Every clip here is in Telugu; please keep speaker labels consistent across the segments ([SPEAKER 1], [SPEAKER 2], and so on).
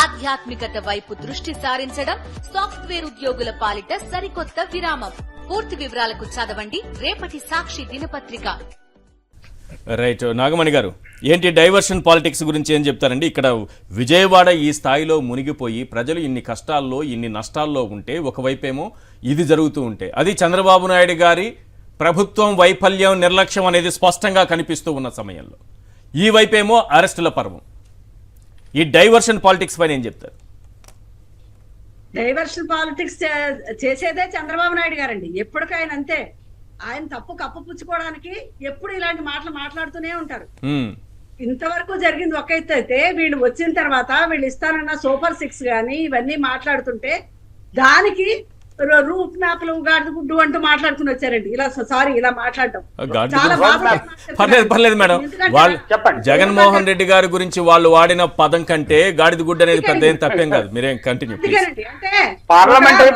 [SPEAKER 1] ఆధ్యాత్మికత వైపు దృష్టి సారించడం సాఫ్ట్వేర్ ఉద్యోగుల పాలిట సరికొత్త విరామం. పూర్తి వివరాలకు చదవండి రేపటి సాక్షి దినపత్రిక.
[SPEAKER 2] రైట్, నాగమణి గారు, ఏంటి డైవర్షన్ పాలిటిక్స్ గురించి ఏం చెప్తారండి? ఇక్కడ విజయవాడ ఈ స్థాయిలో మునిగిపోయి ప్రజలు ఇన్ని కష్టాల్లో ఇన్ని నష్టాల్లో ఉంటే ఒకవైపేమో ఇది జరుగుతూ ఉంటే అది చంద్రబాబు నాయుడు గారి ప్రభుత్వం వైఫల్యం నిర్లక్ష్యం అనేది స్పష్టంగా కనిపిస్తూ ఉన్న సమయంలో ఈ వైపేమో అరెస్టుల పర్వం. ఈ డైవర్షన్ పాలిటిక్స్ పైన ఏం చెప్తారు?
[SPEAKER 3] డైవర్షన్ పాలిటిక్స్ చేసేదే చంద్రబాబు నాయుడు గారండి. ఎప్పటికైనా అంతే. ఆయన తప్పు కప్పుపుచ్చుకోవడానికి ఎప్పుడు ఇలాంటి మాటలు మాట్లాడుతూనే ఉంటారు. ఇంతవరకు జరిగింది ఒక ఎత్తు అయితే, వీళ్ళు వచ్చిన తర్వాత వీళ్ళు ఇస్తానన్న సూపర్ 6 గానీ ఇవన్నీ మాట్లాడుతుంటే దానికి రూట్ మ్యాప్లు గాడిద గుడ్డు అంటూ మాట్లాడుకుని వచ్చారండి. ఇలా సారీ ఇలా మాట్లాడటం చాలా
[SPEAKER 2] పర్లేదు మేడం. వాళ్ళు జగన్మోహన్ రెడ్డి గారి గురించి వాళ్ళు వాడిన పదం కంటే గాడిద గుడ్డు అనేది పెద్ద ఏం తప్పేం కాదు. మీరేం కంటిన్యూ.
[SPEAKER 3] అంటే పార్లమెంటరీ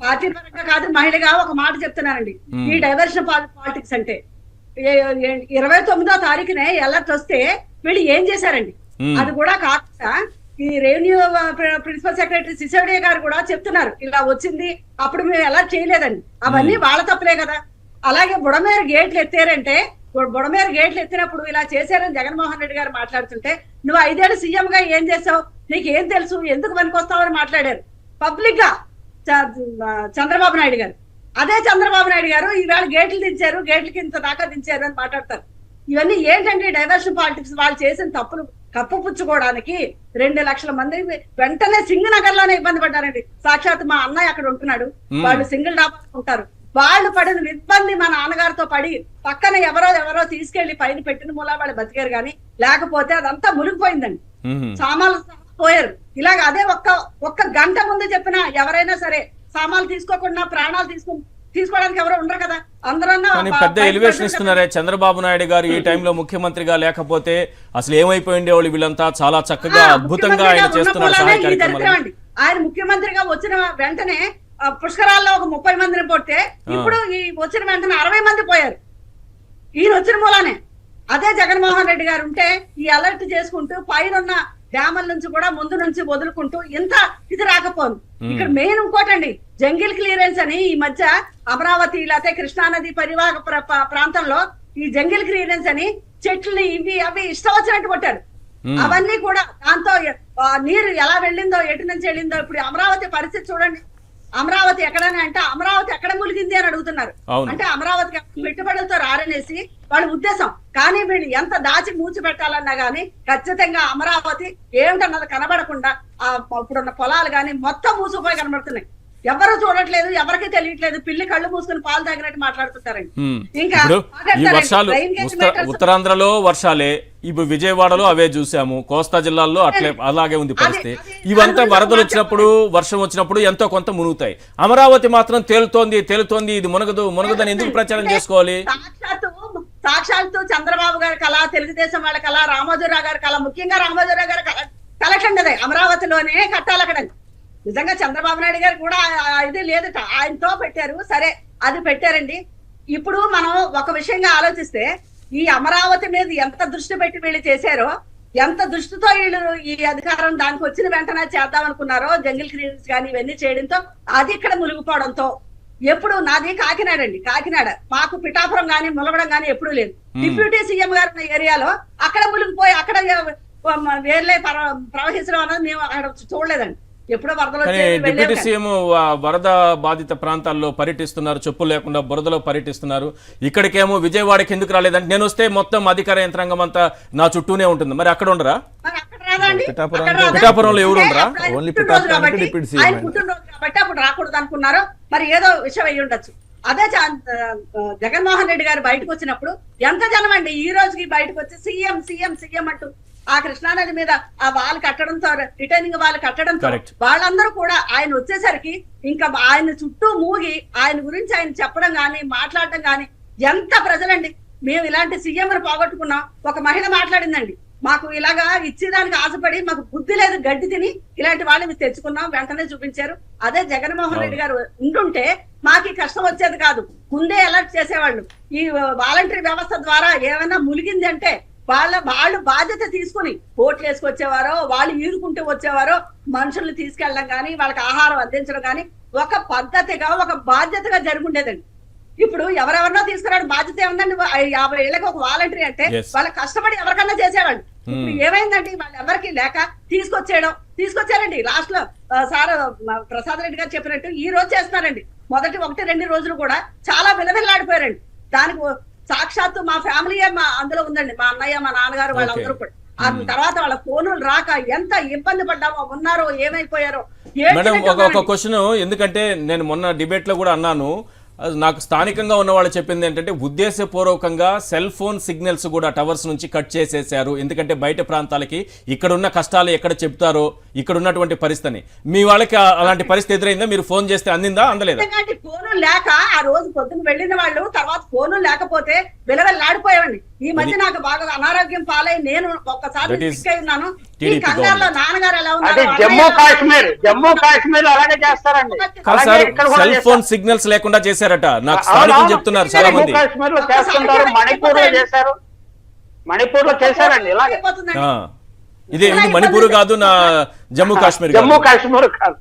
[SPEAKER 3] పార్టీ పరంగా కాదు, మహిళగా ఒక మాట చెప్తున్నానండి. ఈ డైవర్షన్ పాలిటిక్స్ అంటే 29వ తారీఖునే అలర్ట్ వస్తే వీళ్ళు ఏం చేశారండి? అది కూడా కాకుండా ఈ రెవెన్యూ ప్రిన్సిపల్ సెక్రటరీ సిసోడియా గారు కూడా చెప్తున్నారు ఇలా వచ్చింది, అప్పుడు మేము ఎలా చేయలేదండి. అవన్నీ వాళ్ళ తప్పులే కదా. అలాగే బుడమేరు గేట్లు ఎత్తారంటే, బుడమేరు గేట్లు ఎత్తినప్పుడు ఇలా చేశారని జగన్మోహన్ రెడ్డి గారు మాట్లాడుతుంటే, నువ్వు 5 ఏళ్ళు సీఎం గా ఏం చేసావు, నీకేం తెలుసు, ఎందుకు పనికొస్తావని మాట్లాడారు పబ్లిక్ గా చంద్రబాబు నాయుడు గారు. అదే చంద్రబాబు నాయుడు గారు ఈవేళ గేట్లు దించారు, గేట్లకి ఇంత దాకా దించారు అని మాట్లాడతారు. ఇవన్నీ ఏంటంటే డైవర్షన్ పాలిటిక్స్. వాళ్ళు చేసిన తప్పులు కప్పుపుచ్చుకోవడానికి 2 లక్షల మంది వెంటనే సింగనగర్ లోనే ఇబ్బంది పడ్డారండి. సాక్షాత్ మా అన్నయ్య అక్కడ ఉంటున్నాడు, వాళ్ళు సింగిల్ డాబా ఉంటారు. వాళ్ళు పడిన ఇబ్బంది మా నాన్నగారితో పడి పక్కన ఎవరో తీసుకెళ్లి పైన పెట్టిన మూల వాళ్ళు బతికారు. కానీ లేకపోతే అదంతా మునిగిపోయిందండి, సామాన్లు పోయారు. ఇలాగ అదే ఒక్క గంట ముందు చెప్పిన ఎవరైనా సరే సామాన్లు తీసుకోకుండా ప్రాణాలు తీసుకోవడానికి ఎవరో ఉండరు కదా. అందరూ
[SPEAKER 2] పెద్ద ఎలివేషన్ ఇస్తున్నారే చంద్రబాబు నాయుడు గారు ఈ టైంలో ముఖ్యమంత్రిగా లేకపోతే అసలు ఏమైపోయి ఉండేవాళ్ళు వీళ్ళంతా. చాలా చక్కగా అద్భుతంగా ఆయన చేస్తున్నారు సహాయ కార్యక్రమాలు.
[SPEAKER 3] ఆయన ముఖ్యమంత్రిగా వచ్చిన వెంటనే పుష్కరాల్లో ఒక 30 మందిని పోతే ఇప్పుడు ఈ వచ్చిన వెంటనే 60 మంది పోయారు ఈయన వచ్చిన మూలానే. అదే జగన్మోహన్ రెడ్డి గారు ఉంటే ఈ అలర్ట్ చేసుకుంటూ పైన డ్యాముల నుంచి కూడా ముందు నుంచి వదులుకుంటూ ఇంత ఇది రాకపోను. ఇక్కడ మెయిన్ ఇంకోటండి, జంగిల్ క్లియరెన్స్ అని ఈ మధ్య అమరావతి లేకపోతే కృష్ణానది పరివాహక ప్రాంతంలో ఈ జంగిల్ క్లియరెన్స్ అని చెట్లు ఇవి అవి ఇష్టం వచ్చినట్టు కొట్టారు. అవన్నీ కూడా దాంతో నీరు ఎలా వెళ్ళిందో, ఎటు నుంచి వెళ్ళిందో. ఇప్పుడు అమరావతి పరిస్థితి చూడండి. అమరావతి ఎక్కడనే అంటే అమరావతి ఎక్కడ ములిగింది అని అడుగుతున్నారు. అంటే అమరావతికి పెట్టుబడులతో రారనేసి వాళ్ళ ఉద్దేశం. కానీ వీళ్ళు ఎంత దాచి మూచి పెట్టాలన్నా గానీ ఖచ్చితంగా అమరావతి ఏమిటన్నది కనబడకుండా ఇప్పుడున్న పొలాలు గానీ మొత్తం మూసుకుపోయి కనబడుతున్నాయి. ఎవరు చూడట్లేదు, ఎవరికి తెలియట్లేదు. పిల్లి కళ్ళు మూసుకుని పాలు తాగినట్టు మాట్లాడుతుంటారండి. ఇంకా
[SPEAKER 2] వర్షాలు ఉత్తరాంధ్రలో వర్షాలే, ఇప్పుడు విజయవాడలో అవే చూసాము, కోస్తా జిల్లాల్లో అలాగే ఉంది పరిస్థితి. ఇవంతా వరదలు వచ్చినప్పుడు వర్షం వచ్చినప్పుడు ఎంతో కొంత మునుగుతాయి. అమరావతి మాత్రం తేలుతోంది ఇది మునగదని ఎందుకు ప్రచారం చేసుకోవాలి?
[SPEAKER 3] సాక్షాత్తు చంద్రబాబు గారి కళ, తెలుగుదేశం వాళ్ళ కళ, రామోజీరావు గారి కళ, ముఖ్యంగా రామోజీరావు గారి కలకండి అమరావతిలోనే కట్టాలి అక్కడ. నిజంగా చంద్రబాబు నాయుడు గారు కూడా ఇది లేదట, ఆయనతో పెట్టారు. సరే అది పెట్టారండి. ఇప్పుడు మనం ఒక విషయంగా ఆలోచిస్తే ఈ అమరావతి మీద ఎంత దృష్టి పెట్టి వీళ్ళు చేశారో, ఎంత దృష్టితో వీళ్ళు ఈ అధికారం దానికి వచ్చిన వెంటనే చేద్దాం అనుకున్నారో, జంగిల్ క్లియరెన్స్ కానీ ఇవన్నీ చేయడంతో అది ఇక్కడ మునిగిపోవడంతో. ఎప్పుడు నాది కాకినాడ అండి, కాకినాడ మాకు పిఠాపురం గానీ ములగడం గానీ ఎప్పుడూ లేదు. డిప్యూటీ సీఎం గారు ఉన్న ఏరియాలో అక్కడ మునిగిపోయి అక్కడ వేర్లే ప్రవహించడం అనేది మేము అక్కడ చూడలేదండి. ఎప్పుడో వరదలు
[SPEAKER 2] డిప్యూటీ సీఎం వరద బాధిత ప్రాంతాల్లో పర్యటిస్తున్నారు, చెప్పులు లేకుండా బురదలో పర్యటిస్తున్నారు. ఇక్కడికేమో విజయవాడకి ఎందుకు రాలేదంటే నేను వస్తే మొత్తం అధికార యంత్రాంగం అంతా నా చుట్టూనే ఉంటుంది. మరి అక్కడ ఉండరా? పిఠాపురంలో ఎవరు ఉండరా?
[SPEAKER 3] ఆయన పుట్టినరోజు కాబట్టి అప్పుడు రాకూడదు అనుకున్నారు. మరి ఏదో విషయం అయ్యి ఉండొచ్చు. అదే జగన్మోహన్ రెడ్డి గారు బయటకు వచ్చినప్పుడు ఎంత జనం అండి ఈ రోజుకి బయటకు వచ్చి సీఎం సీఎం సీఎం అంటూ ఆ కృష్ణానది మీద ఆ వాళ్ళు కట్టడంతో, రిటర్నింగ్ వాళ్ళు కట్టడంతో వాళ్ళందరూ కూడా ఆయన వచ్చేసరికి ఇంకా ఆయన చుట్టూ మూగి ఆయన గురించి ఆయన చెప్పడం గాని మాట్లాడడం గాని ఎంత ప్రజలండి. మేము ఇలాంటి సీఎంను పోగొట్టుకున్నాం. ఒక మహిళ మాట్లాడిందండి, మాకు ఇలాగా ఇచ్చేదానికి ఆశపడి మాకు బుద్ధి లేదు, గడ్డి తిని ఇలాంటి వాళ్ళని తెచ్చుకున్నాం, వెంటనే చూపించారు. అదే జగన్మోహన్ రెడ్డి గారు ఉంటుంటే మాకు కష్టం వచ్చేది కాదు, ముందే అలర్ట్ చేసేవాళ్ళు. ఈ వాలంటరీ వ్యవస్థ ద్వారా ఏమైనా ములిగింది అంటే వాళ్ళు బాధ్యత తీసుకుని ఓట్లు వేసుకొచ్చేవారో, వాళ్ళు ఈదుకుంటూ వచ్చేవారో, మనుషుల్ని తీసుకెళ్ళడం కానీ, వాళ్ళకి ఆహారం అందించడం కానీ ఒక పద్ధతిగా, ఒక బాధ్యతగా జరుగుండేదండి. ఇప్పుడు ఎవరెవరినో తీసుకురావడం బాధ్యత ఏముందండి? 50 ఏళ్ళకి ఒక వాలంటరీ అంటే వాళ్ళ కష్టపడి ఎవరికన్నా చేసేవాళ్ళు. ఇప్పుడు ఏమైందండి? వాళ్ళు ఎవరికి లేక తీసుకొచ్చారండి. లాస్ట్ లో సార్ ప్రసాద్ రెడ్డి గారు చెప్పినట్టు ఈ రోజు చేస్తున్నారండి. మొదటి 1-2 రోజులు కూడా చాలా విలవిల్లాడిపోయారండి. దానికి సాక్షాత్తు మా ఫ్యామిలీ అందులో ఉందండి. మా అన్నయ్య, మా నాన్నగారు, వాళ్ళందరూ కూడా. ఆ తర్వాత వాళ్ళ ఫోనులు రాక ఎంత ఇబ్బంది పడ్డామో, ఉన్నారో ఏమైపోయారో.
[SPEAKER 2] మేడం ఒక క్వశ్చన్, ఎందుకంటే నేను మొన్న డిబేట్ లో కూడా అన్నాను, నాకు స్థానికంగా ఉన్న వాళ్ళు చెప్పింది ఏంటంటే ఉద్దేశపూర్వకంగా సెల్ ఫోన్ సిగ్నల్స్ కూడా టవర్స్ నుంచి కట్ చేసేసారు. ఎందుకంటే బయట ప్రాంతాలకి ఇక్కడున్న కష్టాలు ఎక్కడ చెప్తారో, ఇక్కడ ఉన్నటువంటి పరిస్థితిని. మీ వాళ్ళకి అలాంటి పరిస్థితి ఎదురైందా? మీరు ఫోన్ చేస్తే అందిందా, అందలేదా?
[SPEAKER 3] ఫోను లేక ఆ రోజు పొద్దున్న వెళ్ళిన వాళ్ళు తర్వాత ఫోను లేకపోతే విలవెల్లాడిపోయామండి. ఈ మధ్య నాకు బాగా అనారోగ్యం పాలై నేను ఒక్కసారి సిక్ అయి ఉన్నాను. ఈ కంగారులో నాన్నగారు ఎలా ఉన్నారు?
[SPEAKER 4] జమ్మూ కాశ్మీర్ అలాగే చేస్తారండి.
[SPEAKER 2] సెల్ ఫోన్ సిగ్నల్స్ లేకుండా చేశారట, నాకు స్థానికులు చెప్తున్నారు చాలా మంది.
[SPEAKER 4] కాశ్మీర్ లో చేస్తుంటారు, మణిపూర్ లో చేశారు, మణిపూర్ లో చేశారండి ఇలాగే.
[SPEAKER 2] ఇదే మణిపూర్ కాదు, నా జమ్మూ కాశ్మీర్
[SPEAKER 4] కాదు.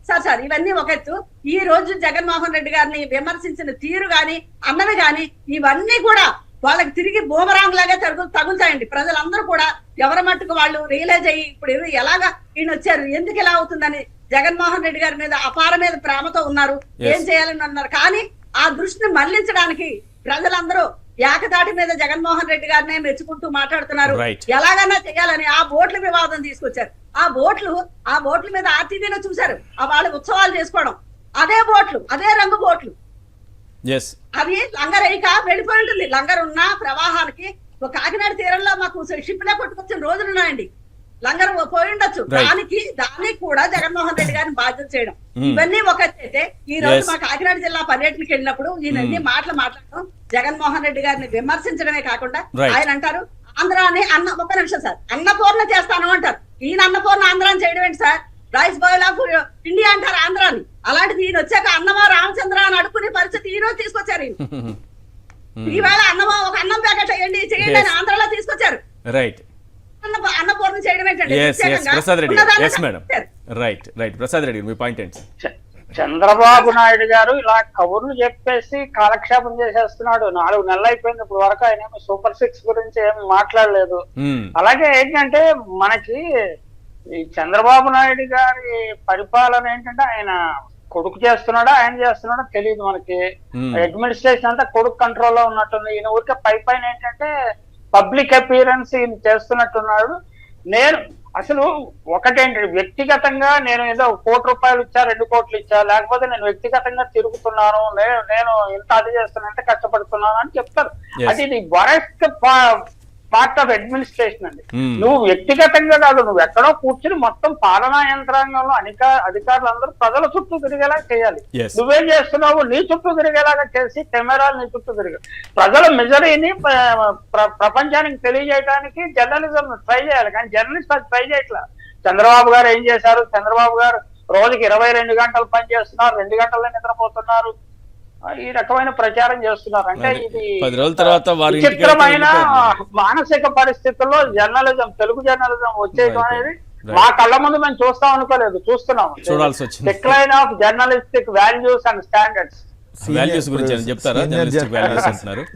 [SPEAKER 3] సార్ ఇవన్నీ ఒక ఎత్తు. ఈ రోజు జగన్మోహన్ రెడ్డి గారిని విమర్శించిన తీరు గాని, అన్నవి గాని, ఇవన్నీ కూడా వాళ్ళకి తిరిగి బూమరాంగ్ లాగా తగులుతాయండి. ప్రజలందరూ కూడా ఎవరి మట్టుకు వాళ్ళు రియలైజ్ అయ్యి ఇప్పుడు ఎలాగా ఈయన వచ్చారు, ఎందుకు ఇలా అవుతుందని జగన్మోహన్ రెడ్డి గారి మీద అపారమైన ప్రేమతో ఉన్నారు, ఏం చేయాలని అన్నారు. కానీ ఆ దృష్టిని మళ్లించడానికి ప్రజలందరూ ఏకతాటి మీద జగన్మోహన్ రెడ్డి గారినే మెచ్చుకుంటూ మాట్లాడుతున్నారు. ఎలాగన్నా చేయాలని ఆ బోట్ల వివాదం తీసుకొచ్చారు. ఆ బోట్ల మీద ఆర్టీవీలో చూశారు, ఆ వాళ్ళు ఉత్సవాలు చేసుకోవడం. అదే బోట్లు, అదే రంగు బోట్లు, అవి లంగర్ అయ్యాక వెళ్ళిపోయి ఉంటుంది. లంగర్ ఉన్న ప్రవాహానికి కాకినాడ తీరంలో మాకు షిప్ లో కొట్టుకొచ్చిన రోజులు ఉన్నాయండి. లంగర్ పోయి ఉండొచ్చు. దానికి కూడా జగన్మోహన్ రెడ్డి గారిని బాధ్యత చేయడం, ఇవన్నీ ఒకటైతే ఈ రోజు మా కాకినాడ జిల్లా పర్యటనకి వెళ్ళినప్పుడు ఈయనన్ని మాట్లాడడం, జగన్మోహన్ రెడ్డి గారిని విమర్శించడమే కాకుండా ఆయన అంటారు ఆంధ్రాని ఒక్క నిమిషం సార్, అన్నపూర్ణ చేస్తాను అంటారు. ఈయన అన్నపూర్ణ ఆంధ్రాని చేయడం ఏంటి sir? Rice boil of India అంటారు ఆంధ్రాని. అలాంటిది ఈయన వచ్చాక అన్నమా రామచంద్ర అని అడుక్కునే పరిస్థితి ఈ రోజు తీసుకొచ్చారు. ఈవేళ అన్నమా ఒక అన్నం ప్యాకెట్ చేయండి అని ఆంధ్రాలో తీసుకొచ్చారు. అన్నపూర్ణ చేయడం ఏంటంటే
[SPEAKER 4] చంద్రబాబు నాయుడు గారు ఇలా కబుర్లు చెప్పేసి కాలక్షేపం చేసేస్తున్నాడు. 4 నెలలు అయిపోయింది ఇప్పుడు వరకు. ఆయన సూపర్ 6 గురించి ఏమి మాట్లాడలేదు. అలాగే ఏంటంటే మనకి ఈ చంద్రబాబు నాయుడు గారి పరిపాలన ఏంటంటే ఆయన కొడుకు చేస్తున్నాడా ఆయన చేస్తున్నాడో తెలియదు మనకి. అడ్మినిస్ట్రేషన్ అంతా కొడుకు కంట్రోల్లో ఉన్నట్టుంది. ఈయన ఊరికే పైన ఏంటంటే పబ్లిక్ అపీరెన్స్ ఈయన చేస్తున్నట్టున్నాడు. నేను అసలు ఒకటేంటి, వ్యక్తిగతంగా నేను ఏదో 1 కోటి రూపాయలు ఇచ్చా, 2 కోట్లు ఇచ్చా, లేకపోతే నేను వ్యక్తిగతంగా తిరుగుతున్నాను, నేను ఇంత అది చేస్తున్నాను, ఇంత కష్టపడుతున్నాను అని చెప్తారు. అది ఇది వరస్ట్ పార్ట్ ఆఫ్ అడ్మినిస్ట్రేషన్ అండి. నువ్వు వ్యక్తిగతంగా కాదు, నువ్వు ఎక్కడో కూర్చుని మొత్తం పాలనా యంత్రాంగంలో అధికారులందరూ ప్రజల చుట్టూ తిరిగేలా చేయాలి. నువ్వేం చేస్తున్నావు? నీ చుట్టూ తిరిగేలాగా చేసి కెమెరాలు నీ చుట్టూ తిరిగి ప్రజల మిజరీని ప్రపంచానికి తెలియజేయడానికి జర్నలిజం ట్రై చేయాలి. కానీ జర్నలిస్ట్ అది ట్రై చేయట్లా. చంద్రబాబు గారు ఏం చేశారు? చంద్రబాబు గారు రోజుకి 22 గంటలు పని చేస్తున్నారు, 2 గంటల్లో నిద్రపోతున్నారు, ఈ రకమైన ప్రచారం చేస్తున్నారు. అంటే ఇది
[SPEAKER 2] 10 రోజుల తర్వాత
[SPEAKER 4] విచిత్రమైన మానసిక పరిస్థితుల్లో జర్నలిజం, తెలుగు జర్నలిజం వచ్చేయడం అనేది మా కళ్ళ ముందు మేము చూస్తాం అనుకోలేదు, చూస్తున్నాం. Decline of journalistic values and standards.
[SPEAKER 2] Values గురించి చెప్తారా?